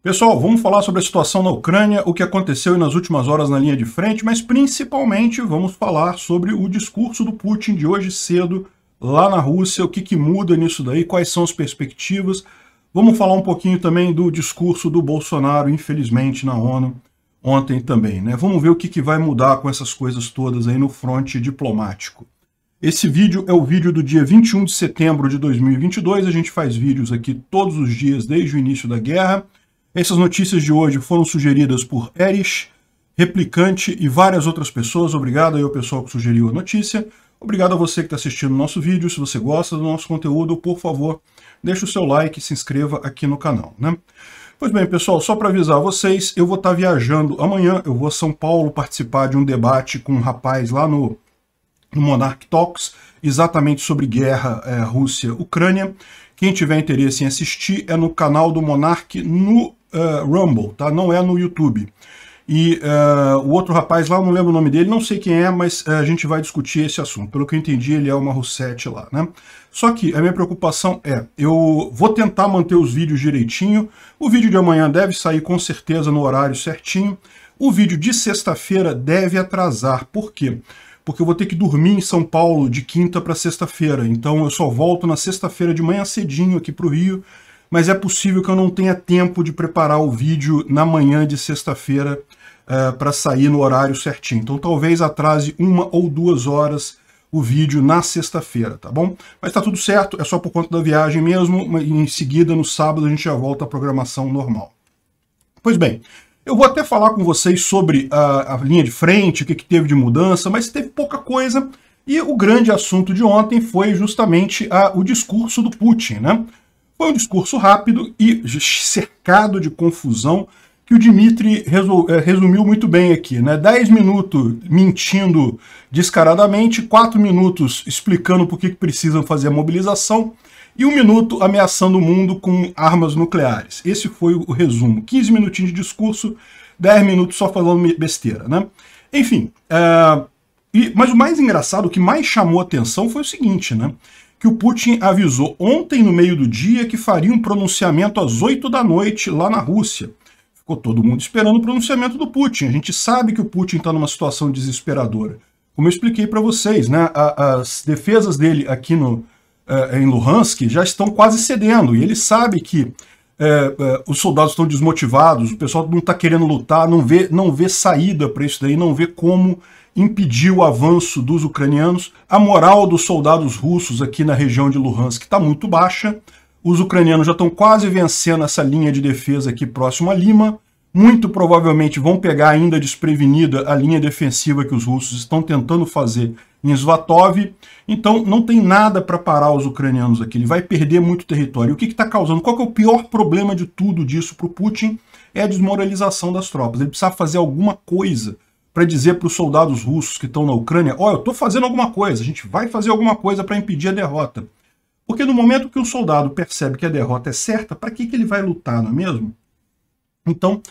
Pessoal, vamos falar sobre a situação na Ucrânia, o que aconteceu nas últimas horas na linha de frente, mas principalmente vamos falar sobre o discurso do Putin de hoje cedo lá na Rússia, o que muda nisso daí, quais são as perspectivas. Vamos falar um pouquinho também do discurso do Bolsonaro, infelizmente, na ONU ontem também, né? Vamos ver o que vai mudar com essas coisas todas aí no fronte diplomático. Esse vídeo é o vídeo do dia 21 de setembro de 2022, a gente faz vídeos aqui todos os dias desde o início da guerra. Essas notícias de hoje foram sugeridas por Erich, Replicante e várias outras pessoas. Obrigado aí ao pessoal que sugeriu a notícia. Obrigado a você que está assistindo o nosso vídeo. Se você gosta do nosso conteúdo, por favor, deixe o seu like e se inscreva aqui no canal, né? Pois bem, pessoal, só para avisar vocês, eu vou estar viajando amanhã. Eu vou a São Paulo participar de um debate com um rapaz lá no Monarch Talks, exatamente sobre guerra Rússia-Ucrânia. Quem tiver interesse em assistir é no canal do Monarch no Rumble, tá? Não é no YouTube. E o outro rapaz lá, eu não lembro o nome dele, não sei quem é, mas a gente vai discutir esse assunto. Pelo que eu entendi, ele é uma Russete lá, né? Só que a minha preocupação eu vou tentar manter os vídeos direitinho. O vídeo de amanhã deve sair com certeza no horário certinho. O vídeo de sexta-feira deve atrasar. Por quê? Porque eu vou ter que dormir em São Paulo de quinta para sexta-feira. Então eu só volto na sexta-feira de manhã cedinho aqui para o Rio, mas é possível que eu não tenha tempo de preparar o vídeo na manhã de sexta-feira para sair no horário certinho. Então talvez atrase 1 ou 2 horas o vídeo na sexta-feira, tá bom? Mas tá tudo certo, é só por conta da viagem mesmo, e em seguida, no sábado, a gente já volta à programação normal. Pois bem, eu vou até falar com vocês sobre a linha de frente, o que teve de mudança, mas teve pouca coisa, e o grande assunto de ontem foi justamente o discurso do Putin, né? Foi um discurso rápido e cercado de confusão, que o Dmitry resumiu muito bem aqui, né? 10 minutos mentindo descaradamente, 4 minutos explicando por que precisam fazer a mobilização, e 1 minuto ameaçando o mundo com armas nucleares. Esse foi o resumo. 15 minutinhos de discurso, 10 minutos só falando besteira, né? Enfim, mas o mais engraçado, o que mais chamou atenção foi o seguinte, né? Que o Putin avisou ontem no meio do dia que faria um pronunciamento às 8 da noite lá na Rússia. Ficou todo mundo esperando o pronunciamento do Putin. A gente sabe que o Putin está numa situação desesperadora. Como eu expliquei para vocês, né? As defesas dele aqui em Luhansk já estão quase cedendo, e ele sabe que os soldados estão desmotivados, o pessoal não está querendo lutar, não vê saída para isso daí, não vê como impedir o avanço dos ucranianos. A moral dos soldados russos aqui na região de Luhansk está muito baixa, os ucranianos já estão quase vencendo essa linha de defesa aqui próximo a Lima, muito provavelmente vão pegar ainda desprevenida a linha defensiva que os russos estão tentando fazer em Svatov, então não tem nada para parar os ucranianos aqui, ele vai perder muito território. E o que está causando? Qual que é o pior problema de tudo disso para o Putin? É a desmoralização das tropas. Ele precisa fazer alguma coisa para dizer para os soldados russos que estão na Ucrânia, eu estou fazendo alguma coisa, a gente vai fazer alguma coisa para impedir a derrota. Porque no momento que o soldado percebe que a derrota é certa, para que ele vai lutar, não é mesmo? Então,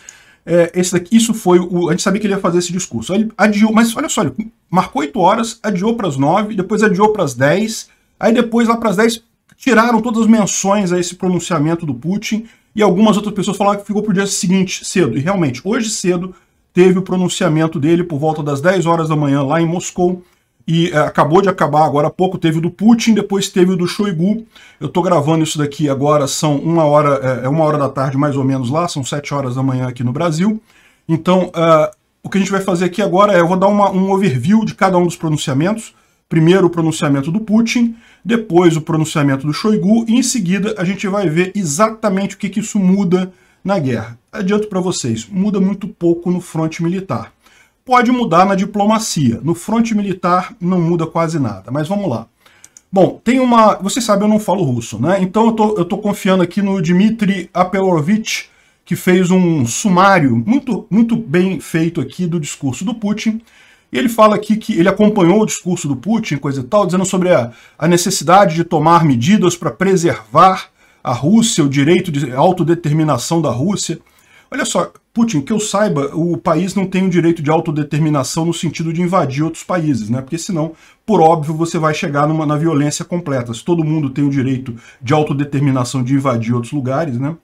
isso foi a gente sabia que ele ia fazer esse discurso. Ele adiou, mas olha só, ele marcou 8 horas, adiou para as 9, depois adiou para as 10, aí depois lá para as 10 tiraram todas as menções a esse pronunciamento do Putin, e algumas outras pessoas falaram que ficou para o dia seguinte, cedo. E realmente, hoje cedo, teve o pronunciamento dele por volta das 10 horas da manhã lá em Moscou, e acabou de acabar agora há pouco, teve o do Putin, depois teve o do Shoigu. Eu estou gravando isso daqui agora, são 1 hora, 1 hora da tarde mais ou menos lá, são 7 horas da manhã aqui no Brasil. Então, o que a gente vai fazer aqui agora eu vou dar um overview de cada um dos pronunciamentos. Primeiro o pronunciamento do Putin, depois o pronunciamento do Shoigu, e em seguida a gente vai ver exatamente o que isso muda na guerra. Adianto para vocês, muda muito pouco no fronte militar. Pode mudar na diplomacia. No fronte militar não muda quase nada, mas vamos lá. Bom, vocês sabem, eu não falo russo, né? Então eu tô confiando aqui no Dmitry Apelovich, que fez um sumário muito bem feito aqui do discurso do Putin. E ele fala aqui que ele acompanhou o discurso do Putin, coisa e tal, dizendo sobre a necessidade de tomar medidas para preservar a Rússia, o direito de autodeterminação da Rússia. Olha só, Putin, que eu saiba, o país não tem o direito de autodeterminação no sentido de invadir outros países, né? Porque senão, por óbvio, você vai chegar na violência completa. Se todo mundo tem o direito de autodeterminação de invadir outros lugares, né?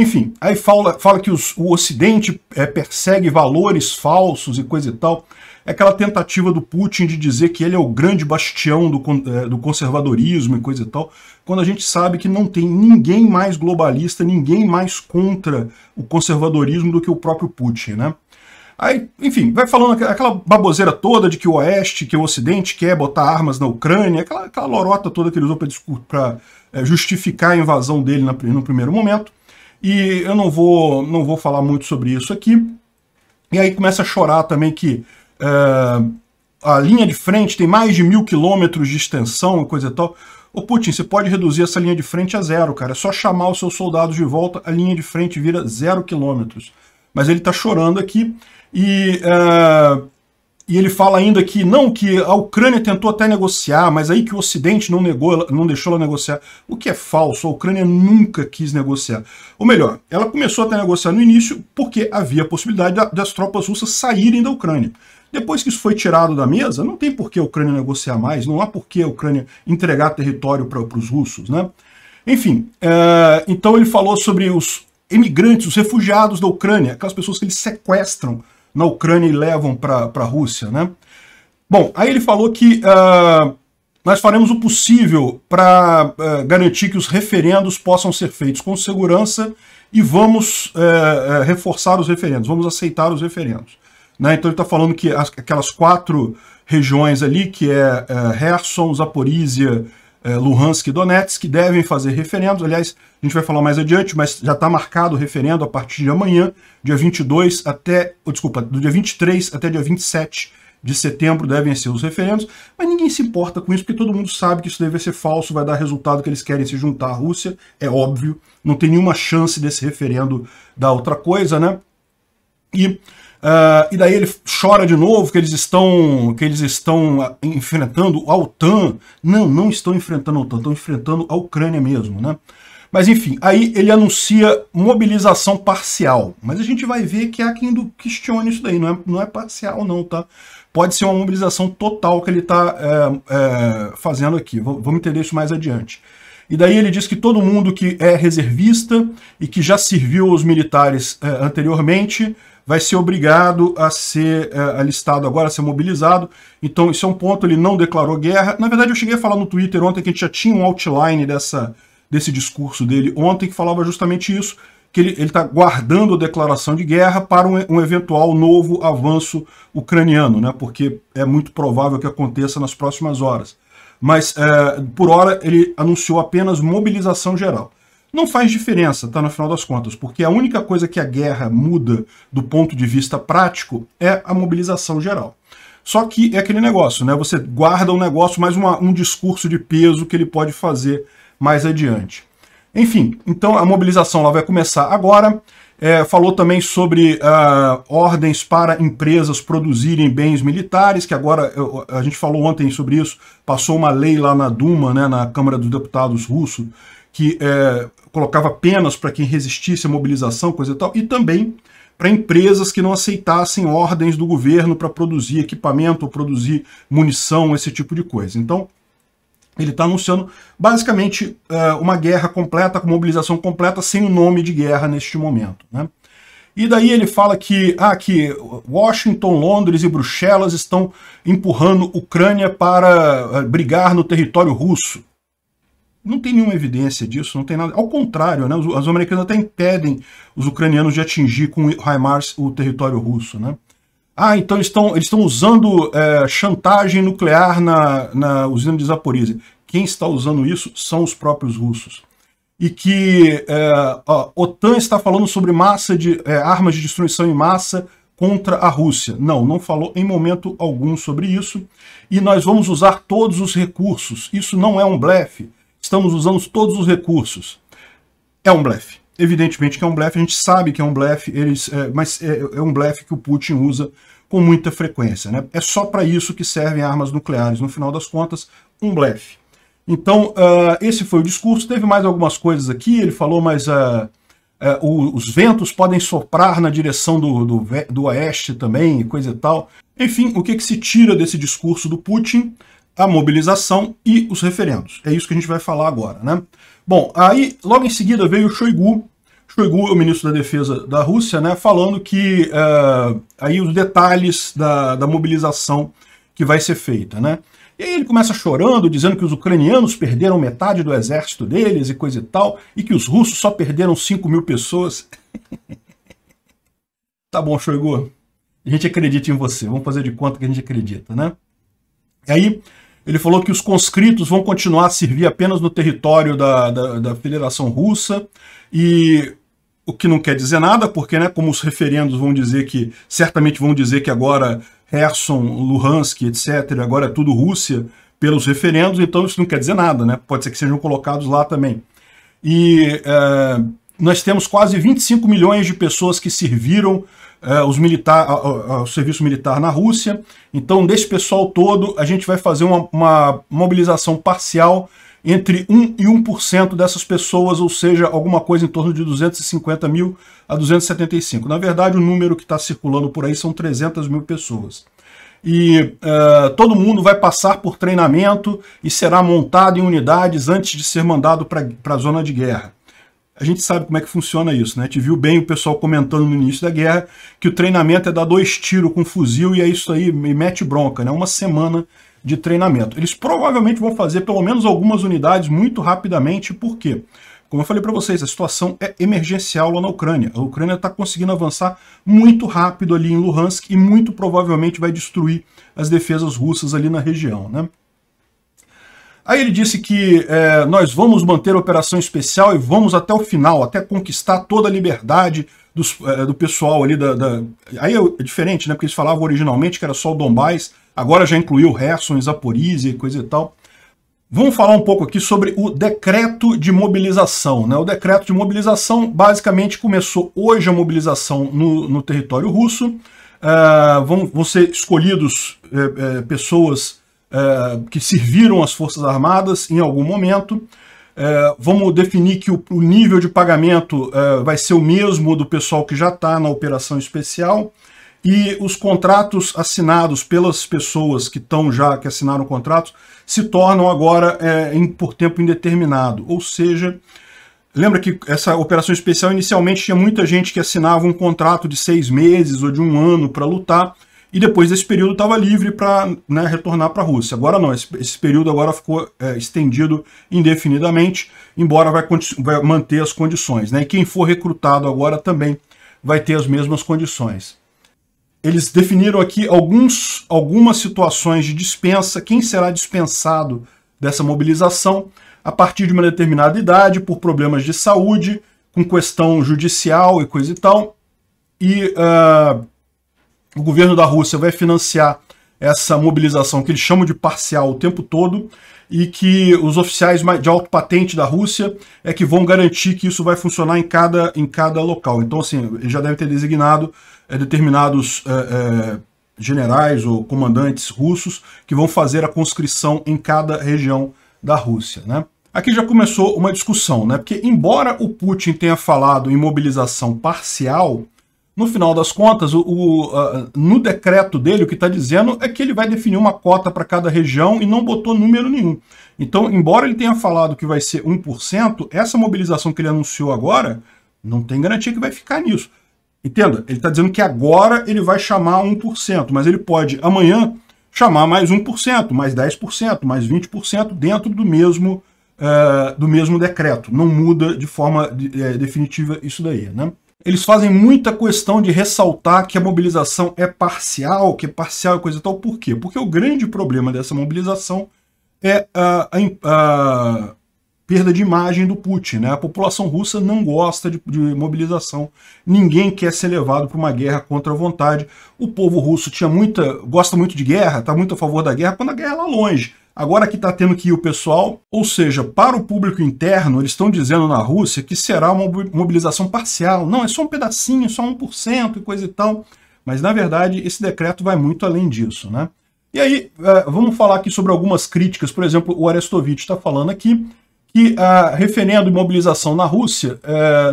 Enfim, aí fala que o Ocidente persegue valores falsos e coisa e tal. É aquela tentativa do Putin de dizer que ele é o grande bastião do conservadorismo e coisa e tal, quando a gente sabe que não tem ninguém mais globalista, ninguém mais contra o conservadorismo do que o próprio Putin, né? Aí, enfim, vai falando aquela baboseira toda de que o Oeste, que o Ocidente quer botar armas na Ucrânia, aquela lorota toda que ele usou para justificar a invasão dele no primeiro momento. E eu não vou falar muito sobre isso aqui. E aí começa a chorar também que a linha de frente tem mais de 1000 quilômetros de extensão e coisa e tal. Ô Putin, você pode reduzir essa linha de frente a 0, cara. É só chamar os seus soldados de volta, a linha de frente vira 0 quilômetros. Mas ele tá chorando aqui e ele fala ainda que não, que a Ucrânia tentou até negociar, mas aí que o Ocidente não deixou ela negociar. O que é falso, a Ucrânia nunca quis negociar. Ou melhor, ela começou até a negociar no início porque havia a possibilidade das tropas russas saírem da Ucrânia. Depois que isso foi tirado da mesa, não tem por que a Ucrânia negociar mais, não há por que a Ucrânia entregar território para os russos, né? Enfim, então ele falou sobre os imigrantes, os refugiados da Ucrânia, aquelas pessoas que eles sequestram na Ucrânia e levam para a Rússia, né? Bom, aí ele falou que nós faremos o possível para garantir que os referendos possam ser feitos com segurança e vamos reforçar os referendos, vamos aceitar os referendos. Né? Então ele está falando que aquelas 4 regiões ali, que é Kherson, Zaporizhia, Luhansk e Donetsk, que devem fazer referendos. Aliás, a gente vai falar mais adiante, mas já está marcado o referendo a partir de amanhã, dia 22 do dia 23 até dia 27 de setembro devem ser os referendos, mas ninguém se importa com isso, porque todo mundo sabe que isso deve ser falso, vai dar resultado que eles querem se juntar à Rússia, é óbvio, não tem nenhuma chance desse referendo dar outra coisa, né? E daí ele chora de novo que eles estão enfrentando a OTAN. Não estão enfrentando a OTAN, estão enfrentando a Ucrânia mesmo, né? Mas enfim, aí ele anuncia mobilização parcial. Mas a gente vai ver que há quem questione isso daí, não é parcial não, tá? Pode ser uma mobilização total que ele está fazendo aqui. Vamos entender isso mais adiante. E daí ele diz que todo mundo que é reservista e que já serviu aos militares anteriormente vai ser obrigado a ser alistado agora, a ser mobilizado. Então isso é um ponto, ele não declarou guerra. Na verdade eu cheguei a falar no Twitter ontem que a gente já tinha um outline desse discurso dele ontem, que falava justamente isso, que ele está guardando a declaração de guerra para um eventual novo avanço ucraniano, né? Porque é muito provável que aconteça nas próximas horas. Mas, por hora, ele anunciou apenas mobilização geral. Não faz diferença, tá, no final das contas, porque a única coisa que a guerra muda do ponto de vista prático é a mobilização geral. Só que é aquele negócio, né? Você guarda um negócio, mais um discurso de peso que ele pode fazer mais adiante. Enfim, então a mobilização lá vai começar agora. Falou também sobre ordens para empresas produzirem bens militares, que agora, a gente falou ontem sobre isso, passou uma lei lá na Duma, né, na Câmara dos Deputados russo, que colocava penas para quem resistisse à mobilização, coisa e tal, e também para empresas que não aceitassem ordens do governo para produzir equipamento, ou produzir munição, esse tipo de coisa. Então, ele está anunciando basicamente uma guerra completa, com mobilização completa, sem o nome de guerra neste momento, né? E daí ele fala que Washington, Londres e Bruxelas estão empurrando Ucrânia para brigar no território russo. Não tem nenhuma evidência disso, não tem nada. Ao contrário, né? Os americanos até impedem os ucranianos de atingir com HIMARS o território russo, né? Então eles estão usando chantagem nuclear na usina de Zaporizhia. Quem está usando isso são os próprios russos. E que a OTAN está falando sobre armas de destruição em massa contra a Rússia. Não falou em momento algum sobre isso. E nós vamos usar todos os recursos. Isso não é um blefe. Estamos usando todos os recursos. É um blefe. Evidentemente que é um blefe, a gente sabe que é um blefe, mas é um blefe que o Putin usa com muita frequência, né? É só para isso que servem armas nucleares, no final das contas, um blefe. Então, esse foi o discurso. Teve mais algumas coisas aqui, ele falou, mas os ventos podem soprar na direção do oeste também, coisa e tal. Enfim, o que se tira desse discurso do Putin? A mobilização e os referendos. É isso que a gente vai falar agora, né? Bom, aí logo em seguida veio o Shoigu. Shoigu, o ministro da Defesa da Rússia, né, falando que aí os detalhes da mobilização que vai ser feita, né? E aí ele começa chorando, dizendo que os ucranianos perderam metade do exército deles e coisa e tal, e que os russos só perderam 5.000 pessoas. Tá bom, Shoigu, a gente acredita em você, vamos fazer de conta que a gente acredita, né? E aí ele falou que os conscritos vão continuar a servir apenas no território da Federação Russa, e o que não quer dizer nada, porque, né, como os referendos vão dizer que, certamente vão dizer que agora Kherson, Luhansk, etc., agora é tudo Rússia pelos referendos, então isso não quer dizer nada, né? Pode ser que sejam colocados lá também. E nós temos quase 25 milhões de pessoas que serviram ao serviço militar na Rússia. Então, desse pessoal todo, a gente vai fazer uma mobilização parcial entre 1 e 1% dessas pessoas, ou seja, alguma coisa em torno de 250 mil a 275. Na verdade, o número que está circulando por aí são 300 mil pessoas. E todo mundo vai passar por treinamento e será montado em unidades antes de ser mandado para a zona de guerra. A gente sabe como é que funciona isso, né? A gente viu bem o pessoal comentando no início da guerra que o treinamento é dar 2 tiros com fuzil e é isso aí, me mete bronca, né? Uma semana de treinamento. Eles provavelmente vão fazer pelo menos algumas unidades muito rapidamente, por quê? Como eu falei para vocês, a situação é emergencial lá na Ucrânia. A Ucrânia está conseguindo avançar muito rápido ali em Luhansk e muito provavelmente vai destruir as defesas russas ali na região, né? Aí ele disse que nós vamos manter a operação especial e vamos até o final, até conquistar toda a liberdade do pessoal ali Aí é diferente, né? Porque eles falavam originalmente que era só o Donbás, agora já incluiu Kherson, Zaporizhia e coisa e tal. Vamos falar um pouco aqui sobre o decreto de mobilização, né? O decreto de mobilização, basicamente, começou hoje a mobilização no território russo. Vão ser escolhidos pessoas que serviram as Forças Armadas em algum momento. Vamos definir que o nível de pagamento vai ser o mesmo do pessoal que já está na operação especial, e os contratos assinados pelas pessoas que assinaram contratos se tornam agora por tempo indeterminado. Ou seja, lembra que essa operação especial inicialmente tinha muita gente que assinava um contrato de 6 meses ou de 1 ano para lutar, e depois desse período estava livre para, né, retornar para a Rússia. Agora não, esse período agora ficou estendido indefinidamente, embora vai manter as condições, né? E quem for recrutado agora também vai ter as mesmas condições. Eles definiram aqui algumas situações de dispensa, quem será dispensado dessa mobilização a partir de uma determinada idade, por problemas de saúde, com questão judicial e coisa e tal, e o governo da Rússia vai financiar essa mobilização que eles chamam de parcial o tempo todo, e que os oficiais de alta patente da Rússia é que vão garantir que isso vai funcionar em cada local. Então, assim, eles já devem ter designado determinados generais ou comandantes russos que vão fazer a conscrição em cada região da Rússia, né? Aqui já começou uma discussão, né? Porque embora o Putin tenha falado em mobilização parcial, no final das contas, no decreto dele, o que está dizendo é que ele vai definir uma cota para cada região e não botou número nenhum. Então, embora ele tenha falado que vai ser 1%, essa mobilização que ele anunciou agora, não tem garantia que vai ficar nisso. Entenda, ele está dizendo que agora ele vai chamar 1%, mas ele pode amanhã chamar mais 1%, mais 10%, mais 20% dentro do mesmo decreto. Não muda de forma definitiva isso daí, né? Eles fazem muita questão de ressaltar que a mobilização é parcial, e coisa e tal. Por quê? Porque o grande problema dessa mobilização é a perda de imagem do Putin, né? A população russa não gosta de mobilização. Ninguém quer ser levado para uma guerra contra a vontade. O povo russo gosta muito de guerra, está muito a favor da guerra, quando a guerra é lá longe. Agora que está tendo que ir o pessoal, ou seja, para o público interno, eles estão dizendo na Rússia que será uma mobilização parcial. Não, é só um pedacinho, só 1% e coisa e tal. Mas, na verdade, esse decreto vai muito além disso, né? E aí, vamos falar aqui sobre algumas críticas. Por exemplo, o Arestovich está falando aqui que referendo e mobilização na Rússia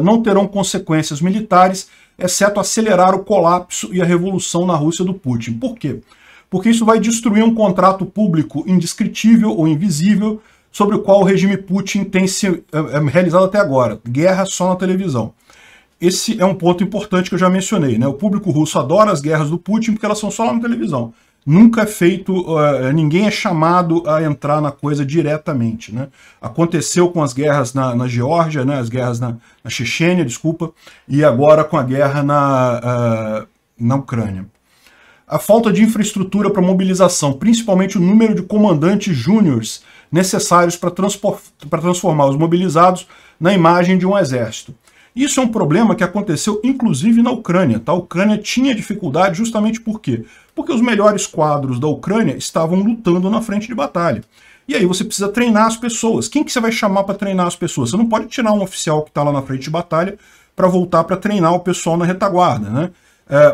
não terão consequências militares, exceto acelerar o colapso e a revolução na Rússia do Putin. Por quê? Porque isso vai destruir um contrato público indescritível ou invisível sobre o qual o regime Putin tem se realizado até agora. Guerra só na televisão. esse é um ponto importante que eu já mencionei, né? O público russo adora as guerras do Putin porque elas são só lá na televisão. Nunca é feito, ninguém é chamado a entrar na coisa diretamente, né? Aconteceu com as guerras na Geórgia, né? As guerras na Chechênia, desculpa, e agora com a guerra na Ucrânia. A falta de infraestrutura para mobilização, principalmente o número de comandantes júniores necessários para transformar os mobilizados na imagem de um exército. Isso é um problema que aconteceu inclusive na Ucrânia. Tá? A Ucrânia tinha dificuldade justamente por quê? Porque os melhores quadros da Ucrânia estavam lutando na frente de batalha. E aí você precisa treinar as pessoas. Quem que você vai chamar para treinar as pessoas? Você não pode tirar um oficial que está lá na frente de batalha para voltar para treinar o pessoal na retaguarda, né?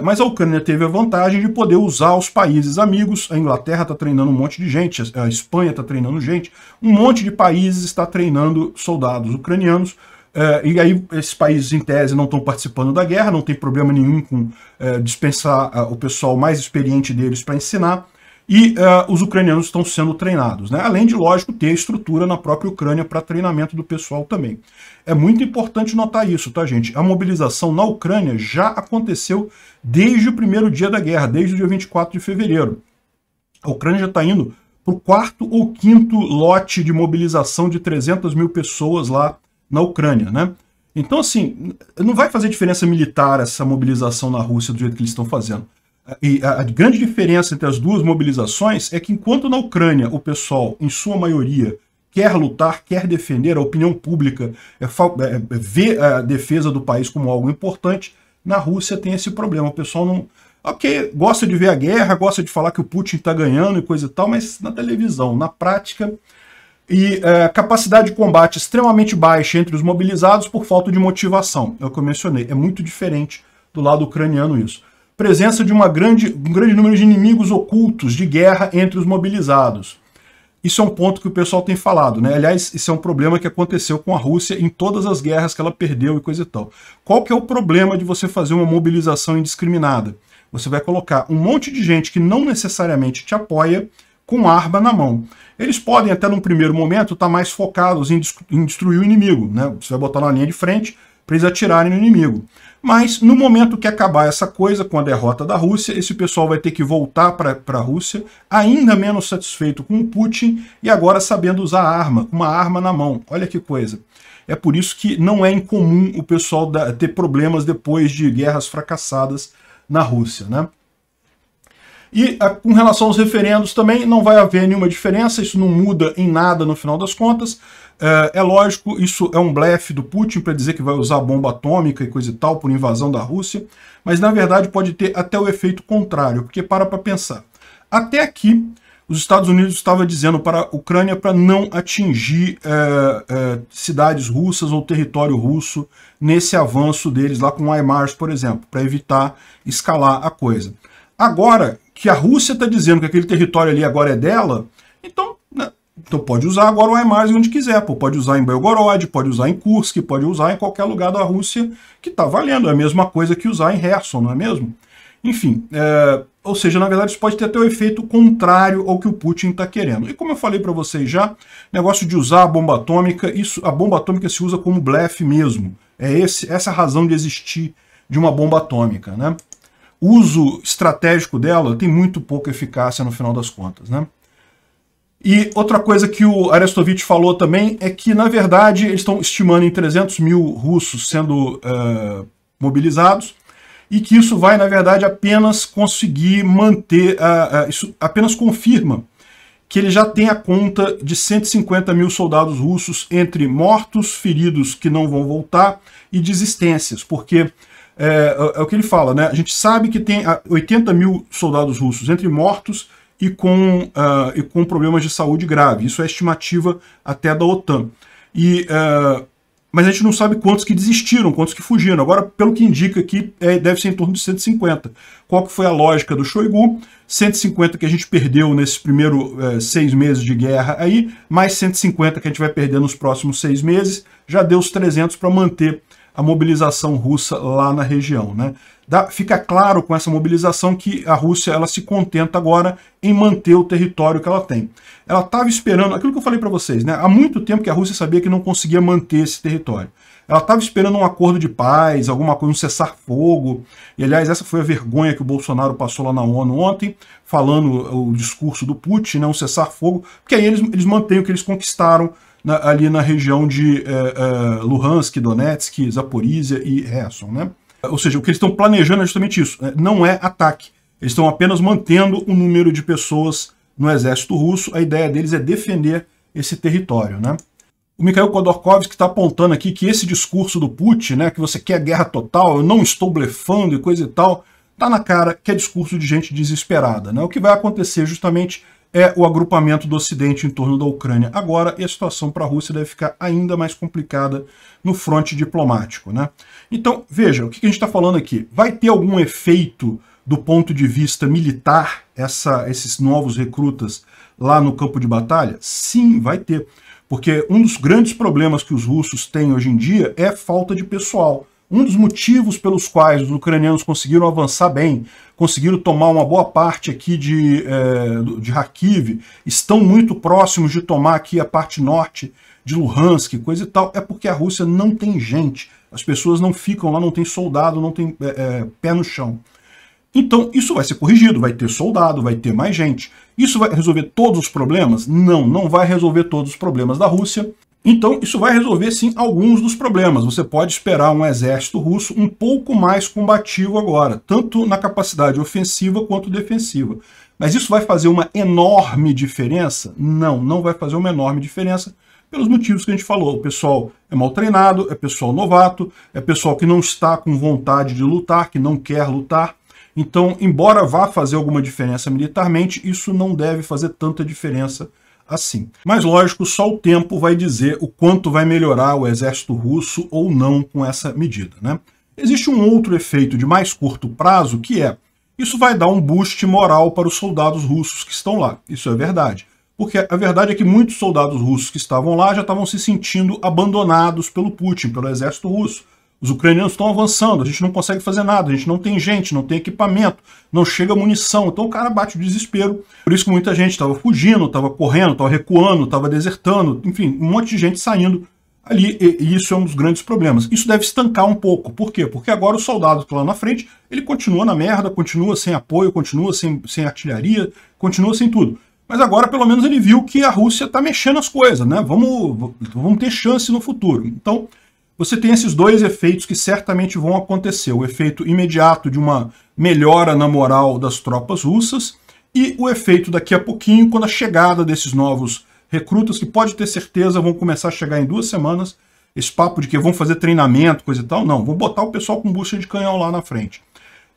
Mas a Ucrânia teve a vantagem de poder usar os países amigos. A Inglaterra está treinando um monte de gente, a Espanha está treinando gente, um monte de países está treinando soldados ucranianos. E aí esses países, em tese, não estão participando da guerra, não tem problema nenhum com dispensar o pessoal mais experiente deles para ensinar, e os ucranianos estão sendo treinados, né? Além de, lógico, ter estrutura na própria Ucrânia para treinamento do pessoal também. É muito importante notar isso, tá, gente? A mobilização na Ucrânia já aconteceu desde o primeiro dia da guerra, desde o dia 24 de fevereiro. A Ucrânia já está indo para o 4º ou 5º lote de mobilização de 300 mil pessoas lá na Ucrânia, né? Então, assim, não vai fazer diferença militar essa mobilização na Rússia do jeito que eles estão fazendo. E a grande diferença entre as duas mobilizações é que enquanto na Ucrânia o pessoal, em sua maioria, quer lutar, quer defender, a opinião pública vê a defesa do país como algo importante, na Rússia tem esse problema. O pessoal não... Ok, gosta de ver a guerra, gosta de falar que o Putin está ganhando e coisa e tal, mas na televisão, na prática... E capacidade de combate extremamente baixa entre os mobilizados por falta de motivação. É o que eu mencionei. É muito diferente do lado ucraniano isso. Presença de um grande número de inimigos ocultos de guerra entre os mobilizados. Isso é um ponto que o pessoal tem falado, né? Aliás, isso é um problema que aconteceu com a Rússia em todas as guerras que ela perdeu e coisa e tal. Qual que é o problema de você fazer uma mobilização indiscriminada? Você vai colocar um monte de gente que não necessariamente te apoia com arma na mão. Eles podem, até num primeiro momento, estar mais focados em destruir o inimigo, né? Você vai botar na linha de frente para eles atirarem no inimigo. Mas, no momento que acabar essa coisa, com a derrota da Rússia, esse pessoal vai ter que voltar para a Rússia, ainda menos satisfeito com o Putin, e agora sabendo usar arma, uma arma na mão. Olha que coisa. É por isso que não é incomum o pessoal ter problemas depois de guerras fracassadas na Rússia, né? E com relação aos referendos também não vai haver nenhuma diferença, isso não muda em nada no final das contas. É lógico, isso é um blefe do Putin para dizer que vai usar bomba atômica e coisa e tal por invasão da Rússia, mas na verdade pode ter até o efeito contrário, porque para pensar. Até aqui, os Estados Unidos estavam dizendo para a Ucrânia para não atingir cidades russas ou território russo nesse avanço deles lá com o HIMARS, por exemplo, para evitar escalar a coisa. Agora que a Rússia está dizendo que aquele território ali agora é dela, então, né, então pode usar agora o HIMARS onde quiser. Pode usar em Belgorod, pode usar em Kursk, pode usar em qualquer lugar da Rússia que está valendo. É a mesma coisa que usar em Kherson, não é mesmo? Enfim, ou seja, na verdade isso pode ter até o efeito contrário ao que o Putin está querendo. E como eu falei para vocês já, negócio de usar a bomba atômica, a bomba atômica se usa como blefe mesmo. É essa a razão de existir de uma bomba atômica, né? O uso estratégico dela tem muito pouca eficácia no final das contas, né? E outra coisa que o Arestovich falou também é que, na verdade, eles estão estimando em 300 mil russos sendo mobilizados e que isso vai, na verdade, apenas conseguir manter, isso apenas confirma que ele já tem a conta de 150 mil soldados russos entre mortos, feridos que não vão voltar e desistências, porque... É o que ele fala, né? A gente sabe que tem 80 mil soldados russos entre mortos e com problemas de saúde grave. Isso é estimativa até da OTAN. Mas a gente não sabe quantos que desistiram, quantos que fugiram. Agora, pelo que indica aqui, deve ser em torno de 150. Qual que foi a lógica do Shoigu? 150 que a gente perdeu nesses primeiros 6 meses de guerra aí, mais 150 que a gente vai perder nos próximos 6 meses, já deu os 300 para manter a mobilização russa lá na região, né? Fica claro com essa mobilização que a Rússia ela se contenta agora em manter o território que ela tem. Ela estava esperando, aquilo que eu falei para vocês, né? Há muito tempo que a Rússia sabia que não conseguia manter esse território. Ela estava esperando um acordo de paz, alguma coisa, um cessar-fogo. E, aliás, essa foi a vergonha que o Bolsonaro passou lá na ONU ontem, falando o discurso do Putin, né, um cessar-fogo, porque aí eles mantêm o que eles conquistaram ali na região de Luhansk, Donetsk, Zaporizhia e Kherson, né? Ou seja, o que eles estão planejando é justamente isso, não é ataque. Eles estão apenas mantendo o número de pessoas no exército russo, a ideia deles é defender esse território, né? O Mikhail Khodorkovsky está apontando aqui que esse discurso do Putin, né, que você quer guerra total, eu não estou blefando e coisa e tal, tá na cara que é discurso de gente desesperada, né? O que vai acontecer justamente é o agrupamento do Ocidente em torno da Ucrânia agora, e a situação para a Rússia deve ficar ainda mais complicada no fronte diplomático, né? Então, veja, o que a gente está falando aqui? Vai ter algum efeito do ponto de vista militar, esses novos recrutas lá no campo de batalha? Sim, vai ter. Porque um dos grandes problemas que os russos têm hoje em dia é falta de pessoal. Um dos motivos pelos quais os ucranianos conseguiram avançar bem, conseguiram tomar uma boa parte aqui de Kharkiv, estão muito próximos de tomar aqui a parte norte de Luhansk, coisa e tal, é porque a Rússia não tem gente. As pessoas não ficam lá, não tem soldado, não tem pé no chão. Então, isso vai ser corrigido, vai ter soldado, vai ter mais gente. Isso vai resolver todos os problemas? Não, não vai resolver todos os problemas da Rússia. Então, isso vai resolver, sim, alguns dos problemas. Você pode esperar um exército russo um pouco mais combativo agora, tanto na capacidade ofensiva quanto defensiva. Mas isso vai fazer uma enorme diferença? Não, não vai fazer uma enorme diferença, pelos motivos que a gente falou. O pessoal é mal treinado, é pessoal novato, é pessoal que não está com vontade de lutar, que não quer lutar. Então, embora vá fazer alguma diferença militarmente, isso não deve fazer tanta diferença assim. Mas, lógico, só o tempo vai dizer o quanto vai melhorar o exército russo ou não com essa medida, né? Existe um outro efeito de mais curto prazo, que isso vai dar um boost moral para os soldados russos que estão lá. Isso é verdade. Porque a verdade é que muitos soldados russos que estavam lá já estavam se sentindo abandonados pelo Putin, pelo exército russo. Os ucranianos estão avançando, a gente não consegue fazer nada, a gente não tem gente, não tem equipamento, não chega munição. Então o cara bate o desespero. Por isso que muita gente estava fugindo, estava correndo, estava recuando, estava desertando, enfim, um monte de gente saindo ali, e isso é um dos grandes problemas. Isso deve estancar um pouco. Por quê? Porque agora o soldado que está lá na frente, ele continua na merda, continua sem apoio, continua sem artilharia, continua sem tudo. Mas agora, pelo menos, ele viu que a Rússia está mexendo as coisas, né? Vamos ter chance no futuro. Então, você tem esses dois efeitos que certamente vão acontecer. O efeito imediato de uma melhora na moral das tropas russas e o efeito daqui a pouquinho, quando a chegada desses novos recrutas, que pode ter certeza vão começar a chegar em 2 semanas, esse papo de que vão fazer treinamento, coisa e tal, não, vão botar o pessoal com bucha de canhão lá na frente.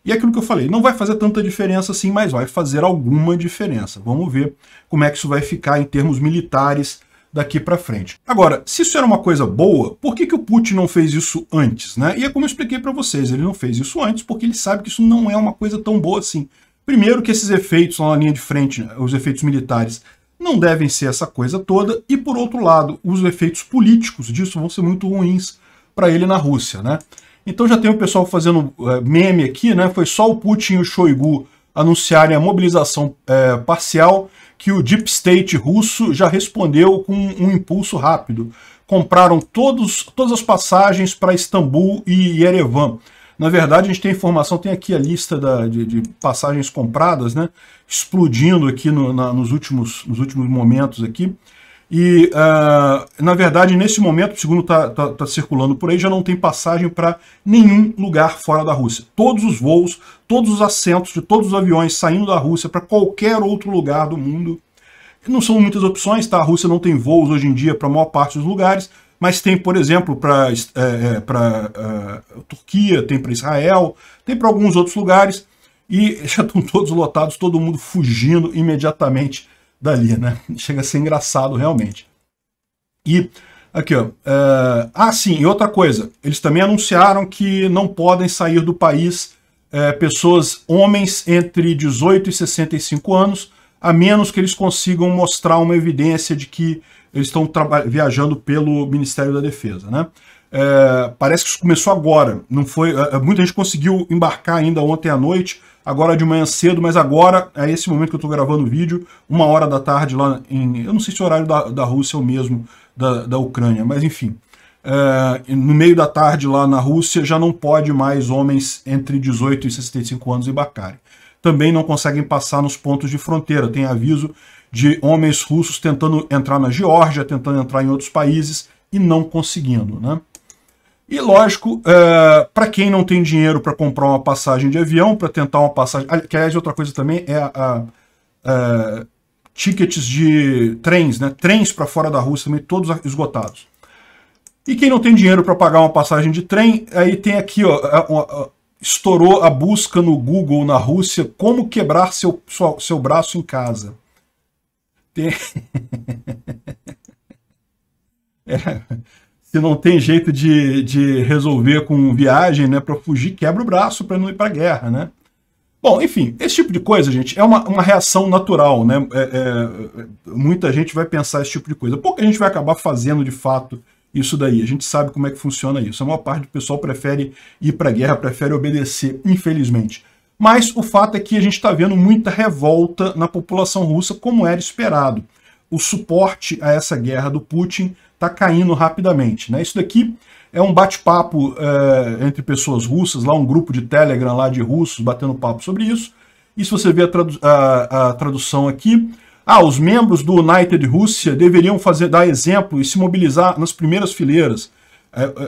E é aquilo que eu falei, não vai fazer tanta diferença assim, mas vai fazer alguma diferença. Vamos ver como é que isso vai ficar em termos militares daqui para frente. Agora, se isso era uma coisa boa, por que o Putin não fez isso antes, né? E é como eu expliquei para vocês, ele não fez isso antes porque ele sabe que isso não é uma coisa tão boa assim. Primeiro que esses efeitos lá na linha de frente, os efeitos militares, não devem ser essa coisa toda, e por outro lado, os efeitos políticos disso vão ser muito ruins para ele na Rússia, né? Então já tem o pessoal fazendo meme aqui, né? Foi só o Putin e o Shoigu anunciarem a mobilização parcial que o Deep State russo já respondeu com um impulso rápido. Compraram todas as passagens para Istambul e Yerevan. Na verdade, a gente tem informação, tem aqui a lista de passagens compradas, né? Explodindo aqui nos últimos momentos aqui. E, na verdade, nesse momento, segundo está circulando por aí, já não tem passagem para nenhum lugar fora da Rússia. Todos os voos, todos os assentos de todos os aviões saindo da Rússia para qualquer outro lugar do mundo. Não são muitas opções, tá? A Rússia não tem voos hoje em dia para a maior parte dos lugares, mas tem, por exemplo, para Turquia, tem para Israel, tem para alguns outros lugares, e já estão todos lotados, todo mundo fugindo imediatamente dali, né? Chega a ser engraçado realmente. E aqui, ó. Sim, e outra coisa, eles também anunciaram que não podem sair do país pessoas, homens entre 18 e 65 anos, a menos que eles consigam mostrar uma evidência de que eles estão viajando pelo Ministério da Defesa, né? Parece que isso começou agora. Não foi, muita gente conseguiu embarcar ainda ontem à noite, agora de manhã cedo, mas agora, é esse momento que eu estou gravando o vídeo, 1h da tarde lá eu não sei se o horário da Rússia é o mesmo da Ucrânia, mas enfim. No meio da tarde lá na Rússia já não pode mais homens entre 18 e 65 anos embarcarem. Também não conseguem passar nos pontos de fronteira. Tem aviso de homens russos tentando entrar na Geórgia, tentando entrar em outros países e não conseguindo, né? E lógico, para quem não tem dinheiro para comprar uma passagem de avião, para tentar uma passagem... Que aliás, outra coisa também é tickets de trens, né? Trens para fora da Rússia também, todos esgotados. E quem não tem dinheiro para pagar uma passagem de trem, aí tem aqui, ó, estourou a busca no Google na Rússia, como quebrar seu braço em casa. Se não tem jeito de resolver com viagem, né, para fugir, quebra o braço para não ir para a guerra, né? Bom, enfim, esse tipo de coisa, gente, é uma reação natural, né? Muita gente vai pensar esse tipo de coisa. Pouca gente vai acabar fazendo, de fato, isso daí. A gente sabe como é que funciona isso. A maior parte do pessoal prefere ir para a guerra, prefere obedecer, infelizmente. Mas o fato é que a gente está vendo muita revolta na população russa, como era esperado. O suporte a essa guerra do Putin está caindo rapidamente, né? Isso daqui é um bate-papo entre pessoas russas, lá um grupo de Telegram lá de russos batendo papo sobre isso. E se você ver a tradução aqui, os membros do United Rússia deveriam dar exemplo e se mobilizar nas primeiras fileiras.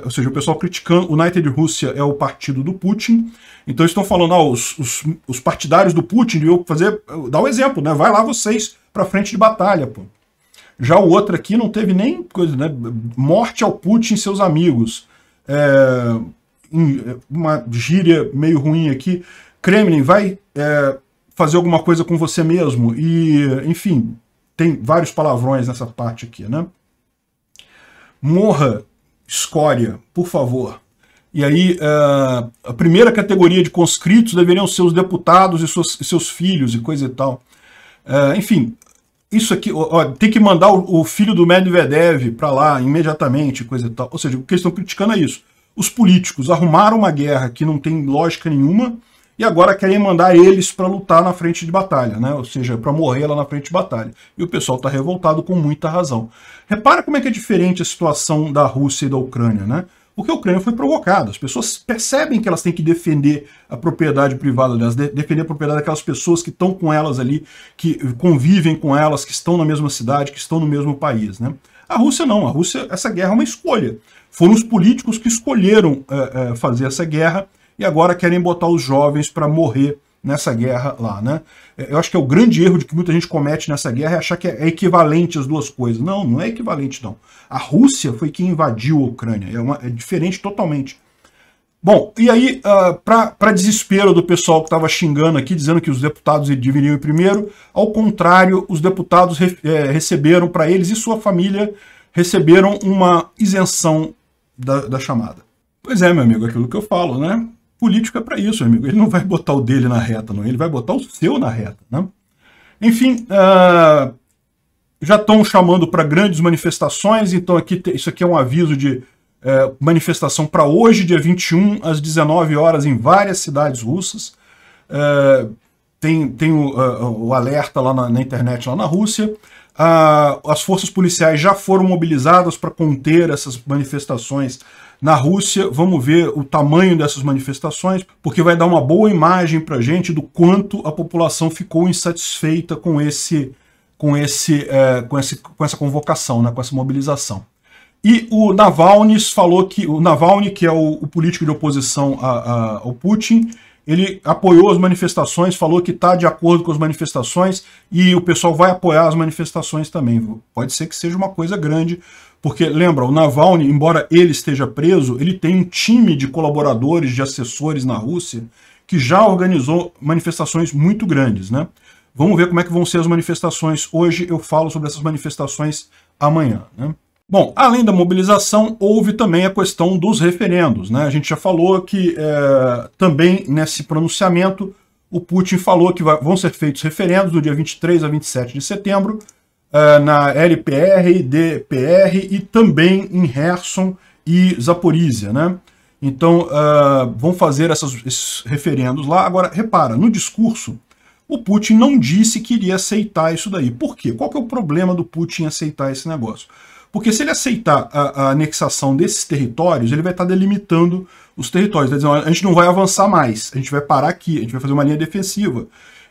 Ou seja, o pessoal criticando, o United Rússia é o partido do Putin, então eles estão falando, os partidários do Putin deviam dar o exemplo, né? Vai lá vocês para frente de batalha, pô. Já o outro aqui não teve nem coisa, né? Morte ao Putin e seus amigos. Uma gíria meio ruim aqui. Kremlin vai fazer alguma coisa com você mesmo. E, enfim, tem vários palavrões nessa parte aqui, né? Morra, escória, por favor. E aí, a primeira categoria de conscritos deveriam ser os deputados e seus filhos e coisa e tal. Enfim, isso aqui, tem que mandar o filho do Medvedev para lá imediatamente, coisa e tal. Ou seja, o que eles estão criticando é isso. Os políticos arrumaram uma guerra que não tem lógica nenhuma e agora querem mandar eles para lutar na frente de batalha, né? Ou seja, para morrer lá na frente de batalha. E o pessoal está revoltado com muita razão. Repara como é que é diferente a situação da Rússia e da Ucrânia, né? Porque a Ucrânia foi provocada. As pessoas percebem que elas têm que defender a propriedade privada delas, defender a propriedade daquelas pessoas que estão com elas ali, que convivem com elas, que estão na mesma cidade, que estão no mesmo país, né? A Rússia não. A Rússia, essa guerra é uma escolha. Foram os políticos que escolheram fazer essa guerra e agora querem botar os jovens para morrer nessa guerra lá, né? Eu acho que é o grande erro de que muita gente comete nessa guerra é achar que é equivalente as duas coisas. Não, não é equivalente, não. A Rússia foi quem invadiu a Ucrânia. É diferente totalmente. Bom, e aí, para desespero do pessoal que estava xingando aqui, dizendo que os deputados deveriam ir primeiro, ao contrário, os deputados receberam para eles e sua família receberam uma isenção da chamada. Pois é, meu amigo, aquilo que eu falo, né? Político é para isso, amigo. Ele não vai botar o dele na reta, não. Ele vai botar o seu na reta, né? Enfim, já estão chamando para grandes manifestações, então aqui isso aqui é um aviso de manifestação para hoje, dia 21, às 19 horas, em várias cidades russas. Tem o alerta lá na internet, lá na Rússia. As forças policiais já foram mobilizadas para conter essas manifestações na Rússia. Vamos ver o tamanho dessas manifestações, porque vai dar uma boa imagem para a gente do quanto a população ficou insatisfeita com essa convocação, né, com essa mobilização. E o Navalny falou que o Navalny, que é o político de oposição ao Putin, ele apoiou as manifestações, falou que está de acordo com as manifestações e o pessoal vai apoiar as manifestações também. Pode ser que seja uma coisa grande, porque, lembra, o Navalny, embora ele esteja preso, ele tem um time de colaboradores, de assessores na Rússia, que já organizou manifestações muito grandes, né? Vamos ver como é que vão ser as manifestações. Hoje eu falo sobre essas manifestações amanhã, né? Bom, além da mobilização, houve também a questão dos referendos, né? A gente já falou que também nesse pronunciamento o Putin falou que vão ser feitos referendos do dia 23 a 27 de setembro, na LPR, DPR e também em Kherson e Zaporizhia, né? Então, vão fazer esses referendos lá. Agora, repara, no discurso, o Putin não disse que iria aceitar isso daí. Por quê? Qual que é o problema do Putin aceitar esse negócio? Porque se ele aceitar a anexação desses territórios, ele vai estar delimitando os territórios. Vai dizer, a gente não vai avançar mais, a gente vai parar aqui, a gente vai fazer uma linha defensiva.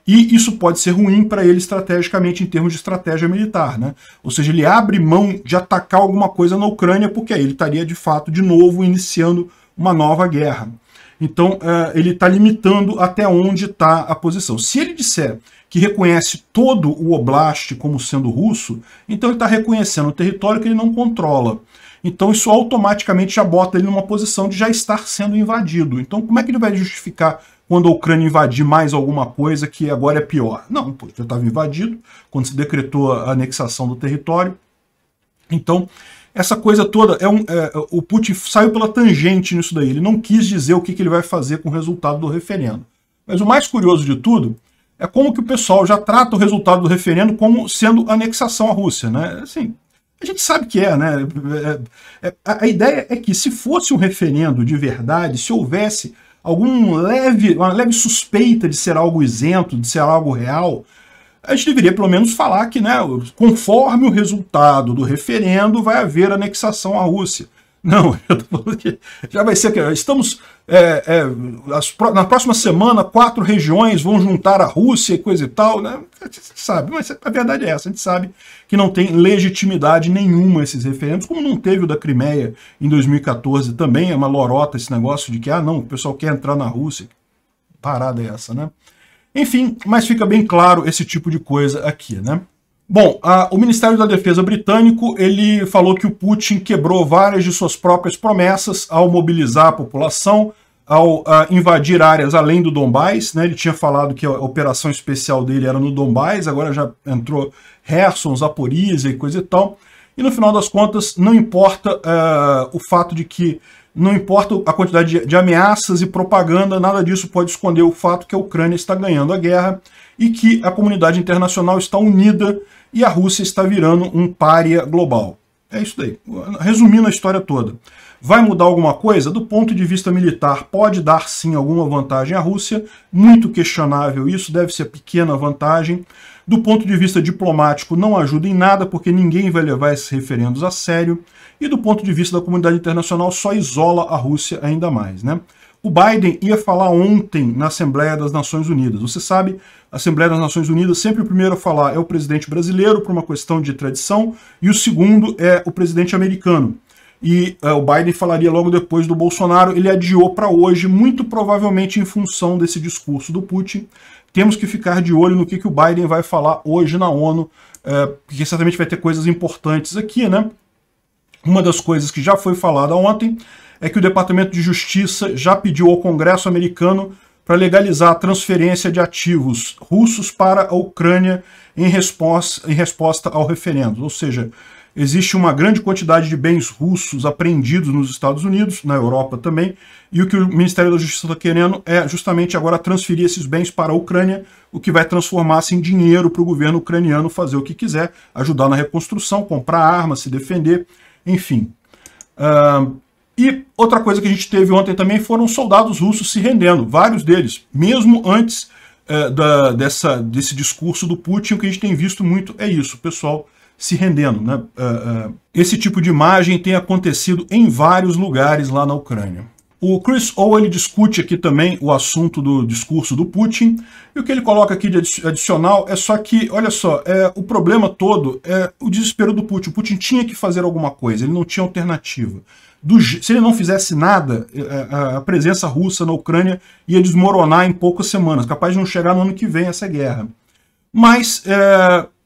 E isso pode ser ruim para ele estrategicamente, em termos de estratégia militar, né? Ou seja, ele abre mão de atacar alguma coisa na Ucrânia, porque aí ele estaria, de fato, de novo, iniciando uma nova guerra. Então, ele está limitando até onde está a posição. Se ele disser que reconhece todo o Oblast como sendo russo, então ele está reconhecendo o território que ele não controla. Então isso automaticamente já bota ele numa posição de já estar sendo invadido. Então como é que ele vai justificar quando a Ucrânia invadir mais alguma coisa que agora é pior? Não, pô, já estava invadido quando se decretou a anexação do território. Então essa coisa toda, o Putin saiu pela tangente nisso daí. Ele não quis dizer o que ele vai fazer com o resultado do referendo. Mas o mais curioso de tudo é como que o pessoal já trata o resultado do referendo como sendo anexação à Rússia, né? Assim, a gente sabe que né? A ideia é que se fosse um referendo de verdade, se houvesse uma leve suspeita de ser algo isento, de ser algo real, a gente deveria pelo menos falar que, né, conforme o resultado do referendo, vai haver anexação à Rússia. Não, eu tô falando que já vai ser que estamos na próxima semana 4 regiões vão juntar a Rússia e coisa e tal, né? A gente sabe, mas a verdade é essa, a gente sabe que não tem legitimidade nenhuma esses referendos, como não teve o da Crimeia em 2014 também, é uma lorota esse negócio de que, não, o pessoal quer entrar na Rússia. Parada é essa, né? Enfim, mas fica bem claro esse tipo de coisa aqui, né? Bom, o Ministério da Defesa britânico, ele falou que o Putin quebrou várias de suas próprias promessas ao mobilizar a população, ao invadir áreas além do Donbás, né? Ele tinha falado que a operação especial dele era no Donbás, agora já entrou Kherson, Zaporizhia e coisa e tal. E no final das contas, não importa o fato de que, não importa a quantidade de ameaças e propaganda, nada disso pode esconder o fato que a Ucrânia está ganhando a guerra e que a comunidade internacional está unida e a Rússia está virando um pária global. É isso daí. Resumindo a história toda. Vai mudar alguma coisa? Do ponto de vista militar, pode dar sim alguma vantagem à Rússia, muito questionável isso, deve ser pequena vantagem. Do ponto de vista diplomático, não ajuda em nada, porque ninguém vai levar esses referendos a sério. E do ponto de vista da comunidade internacional, só isola a Rússia ainda mais, né? O Biden ia falar ontem na Assembleia das Nações Unidas. Você sabe, a Assembleia das Nações Unidas, sempre o primeiro a falar é o presidente brasileiro, por uma questão de tradição, e o segundo é o presidente americano. E o Biden falaria logo depois do Bolsonaro. Ele adiou para hoje, muito provavelmente em função desse discurso do Putin. Temos que ficar de olho no que o Biden vai falar hoje na ONU, porque certamente vai ter coisas importantes aqui, né? Uma das coisas que já foi falada ontem é que o Departamento de Justiça já pediu ao Congresso americano para legalizar a transferência de ativos russos para a Ucrânia em resposta ao referendo. Ou seja, existe uma grande quantidade de bens russos apreendidos nos Estados Unidos, na Europa também, e o que o Ministério da Justiça está querendo é justamente agora transferir esses bens para a Ucrânia, o que vai transformar-se em dinheiro para o governo ucraniano fazer o que quiser, ajudar na reconstrução, comprar armas, se defender, enfim. E outra coisa que a gente teve ontem também foram soldados russos se rendendo, vários deles, mesmo antes desse discurso do Putin. O que a gente tem visto muito é isso, o pessoal se rendendo, né? Esse tipo de imagem tem acontecido em vários lugares lá na Ucrânia. O Chris Owen discute aqui também o assunto do discurso do Putin, e o que ele coloca aqui de adicional é só que, olha só, o problema todo é o desespero do Putin. O Putin tinha que fazer alguma coisa, ele não tinha alternativa. Se ele não fizesse nada, a presença russa na Ucrânia ia desmoronar em poucas semanas, capaz de não chegar no ano que vem essa guerra. Mas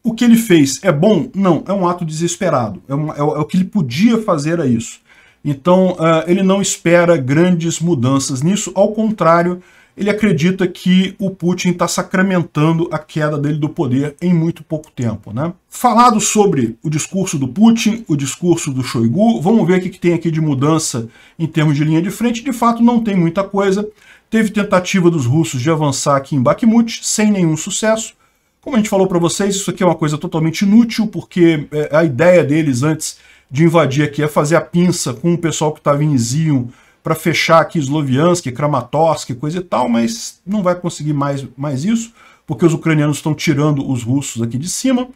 o que ele fez é bom? Não, é um ato desesperado. É o que ele podia fazer, é isso. Então, ele não espera grandes mudanças nisso, ao contrário, ele acredita que o Putin está sacramentando a queda dele do poder em muito pouco tempo, né? Falado sobre o discurso do Putin, o discurso do Shoigu, vamos ver o que tem aqui de mudança em termos de linha de frente. De fato, não tem muita coisa. Teve tentativa dos russos de avançar aqui em Bakhmut, sem nenhum sucesso. Como a gente falou para vocês, isso aqui é uma coisa totalmente inútil, porque a ideia deles antes de invadir aqui é fazer a pinça com o pessoal que estava em Izium para fechar aqui Sloviansk, Kramatorsk, coisa e tal, mas não vai conseguir mais isso, porque os ucranianos estão tirando os russos aqui de cima.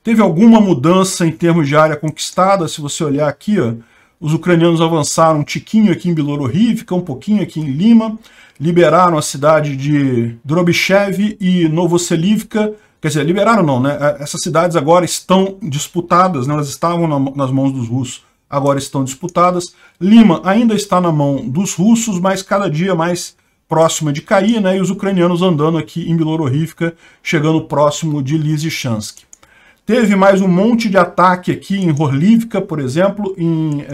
Teve alguma mudança em termos de área conquistada, se você olhar aqui, ó, os ucranianos avançaram um tiquinho aqui em Bilorivka, um pouquinho aqui em Lima, liberaram a cidade de Drobichev e Novoselivka. Quer dizer, liberaram não, né? Essas cidades agora estão disputadas, né? Elas estavam nas mãos dos russos, agora estão disputadas. Lima ainda está na mão dos russos, mas cada dia mais próxima de cair, né? E os ucranianos andando aqui em Bilorivka, chegando próximo de Lysychansk. Teve mais um monte de ataque aqui em Horlivka, por exemplo, em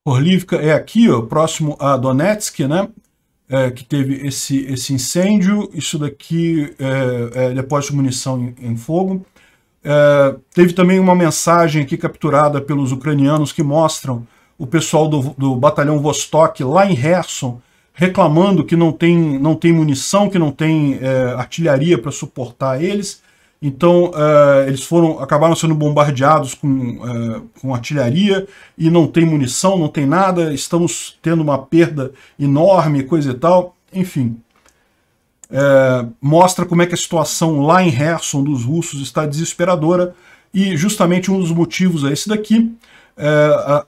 Horlivka é aqui, ó, próximo a Donetsk, né? Que teve esse incêndio. Isso daqui é depósito de munição em fogo. Teve também uma mensagem aqui capturada pelos ucranianos que mostram o pessoal do batalhão Vostok lá em Kherson reclamando que não tem munição, que não tem artilharia para suportar eles. Então eles acabaram sendo bombardeados com artilharia e não tem munição, não tem nada, estamos tendo uma perda enorme, coisa e tal. Enfim, mostra como é que a situação lá em Kherson dos russos está desesperadora, e justamente um dos motivos é esse daqui.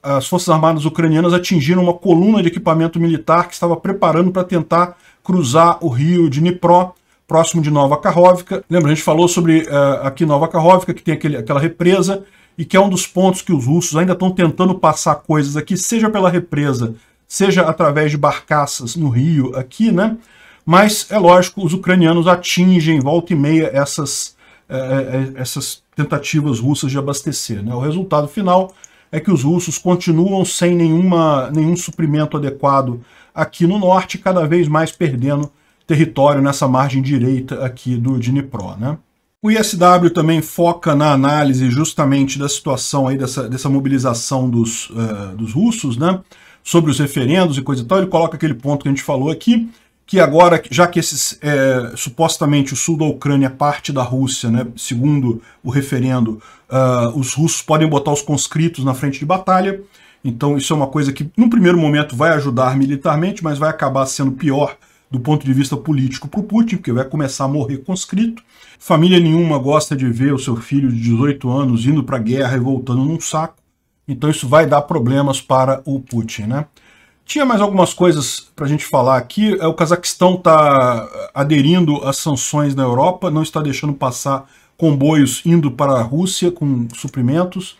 As Forças Armadas ucranianas atingiram uma coluna de equipamento militar que estava preparando para tentar cruzar o rio Dnipro, próximo de Nova Kakhovka. Lembra, a gente falou sobre aqui Nova Kakhovka, que tem aquela represa, e que é um dos pontos que os russos ainda estão tentando passar coisas aqui, seja pela represa, seja através de barcaças no rio aqui, né? Mas, é lógico, os ucranianos atingem, volta e meia, essas tentativas russas de abastecer, né? O resultado final é que os russos continuam sem nenhum suprimento adequado aqui no norte, cada vez mais perdendo território nessa margem direita aqui do Dnipro, né? O ISW também foca na análise justamente da situação aí dessa mobilização dos russos, né? Sobre os referendos e coisa e tal. Ele coloca aquele ponto que a gente falou aqui, que agora, já que supostamente o sul da Ucrânia é parte da Rússia, né? Segundo o referendo, os russos podem botar os conscritos na frente de batalha. Então isso é uma coisa que, num primeiro momento, vai ajudar militarmente, mas vai acabar sendo pior do ponto de vista político para o Putin, porque vai começar a morrer conscrito. Família nenhuma gosta de ver o seu filho de 18 anos indo para a guerra e voltando num saco. Então isso vai dar problemas para o Putin, né? Tinha mais algumas coisas para a gente falar aqui. O Cazaquistão está aderindo às sanções na Europa, não está deixando passar comboios indo para a Rússia com suprimentos.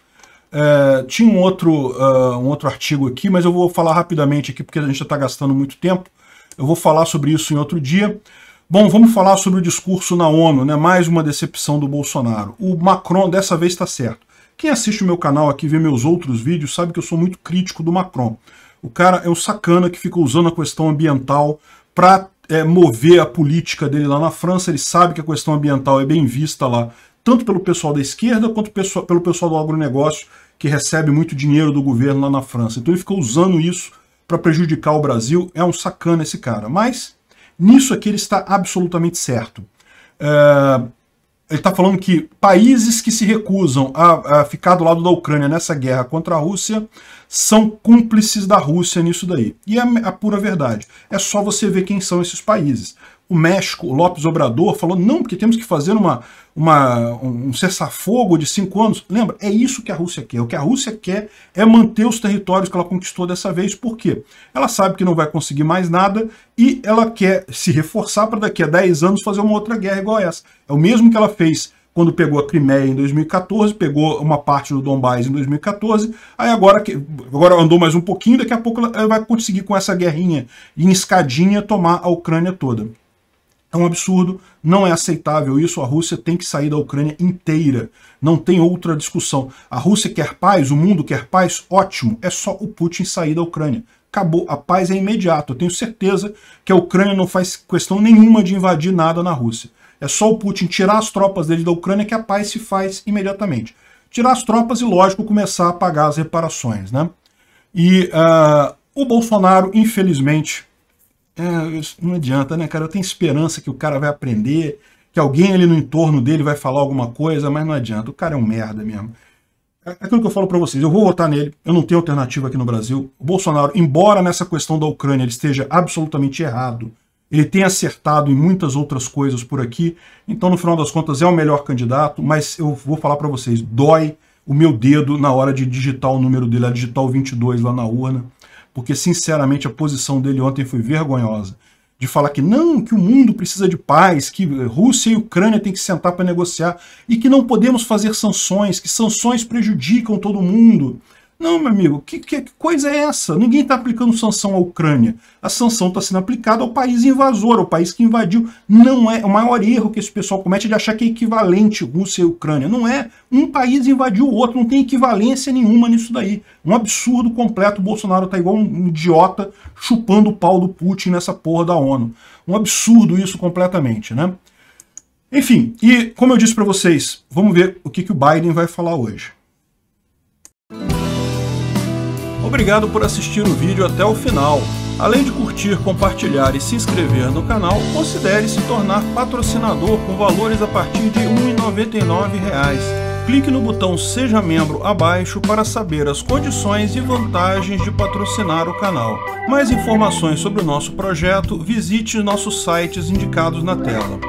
Tinha um outro artigo aqui, mas eu vou falar rapidamente aqui, porque a gente já está gastando muito tempo. Eu vou falar sobre isso em outro dia. Bom, vamos falar sobre o discurso na ONU, né? Mais uma decepção do Bolsonaro. O Macron dessa vez está certo. Quem assiste o meu canal aqui, vê meus outros vídeos, sabe que eu sou muito crítico do Macron. O cara é um sacana que fica usando a questão ambiental para mover a política dele lá na França. Ele sabe que a questão ambiental é bem vista lá, tanto pelo pessoal da esquerda quanto pelo pessoal do agronegócio, que recebe muito dinheiro do governo lá na França. Então ele fica usando isso para prejudicar o Brasil. É um sacana esse cara. Mas nisso aqui ele está absolutamente certo. Ele está falando que países que se recusam a ficar do lado da Ucrânia nessa guerra contra a Rússia são cúmplices da Rússia nisso daí. E é a pura verdade. É só você ver quem são esses países. O México, o López Obrador, falou, não, porque temos que fazer um cessar-fogo de 5 anos. Lembra, é isso que a Rússia quer. O que a Rússia quer é manter os territórios que ela conquistou dessa vez. Por quê? Ela sabe que não vai conseguir mais nada e ela quer se reforçar para daqui a 10 anos fazer uma outra guerra igual a essa. É o mesmo que ela fez quando pegou a Crimeia em 2014, pegou uma parte do Donbás em 2014, aí agora andou mais um pouquinho, daqui a pouco ela vai conseguir com essa guerrinha em escadinha tomar a Ucrânia toda. É um absurdo, não é aceitável isso, a Rússia tem que sair da Ucrânia inteira, não tem outra discussão. A Rússia quer paz, o mundo quer paz, ótimo, é só o Putin sair da Ucrânia. Acabou, a paz é imediata, eu tenho certeza que a Ucrânia não faz questão nenhuma de invadir nada na Rússia. É só o Putin tirar as tropas dele da Ucrânia que a paz se faz imediatamente. Tirar as tropas e, lógico, começar a pagar as reparações, né? E o Bolsonaro, infelizmente... não adianta, né, cara? Eu tenho esperança que o cara vai aprender que alguém ali no entorno dele vai falar alguma coisa, mas não adianta, o cara é um merda mesmo. É aquilo que eu falo para vocês, eu vou votar nele, eu não tenho alternativa aqui no Brasil. O Bolsonaro, embora nessa questão da Ucrânia ele esteja absolutamente errado, ele tem acertado em muitas outras coisas por aqui, então no final das contas é o melhor candidato, mas eu vou falar para vocês, dói o meu dedo na hora de digitar o número dele, a digitar o 22 lá na urna, porque sinceramente a posição dele ontem foi vergonhosa. De falar que não, que o mundo precisa de paz, que Rússia e Ucrânia têm que sentar para negociar e que não podemos fazer sanções, que sanções prejudicam todo mundo. Não, meu amigo, que coisa é essa? Ninguém está aplicando sanção à Ucrânia. A sanção está sendo aplicada ao país invasor, ao país que invadiu. Não é o maior erro que esse pessoal comete é de achar que é equivalente Rússia e Ucrânia. Não é. Um país invadiu o outro, não tem equivalência nenhuma nisso daí. Um absurdo completo. O Bolsonaro tá igual um idiota chupando o pau do Putin nessa porra da ONU. Um absurdo isso completamente, né? Enfim, e como eu disse para vocês, vamos ver o que o Biden vai falar hoje. Obrigado por assistir o vídeo até o final. Além de curtir, compartilhar e se inscrever no canal, considere se tornar patrocinador com valores a partir de R$ 1,99. Clique no botão Seja Membro abaixo para saber as condições e vantagens de patrocinar o canal. Mais informações sobre o nosso projeto, visite nossos sites indicados na tela.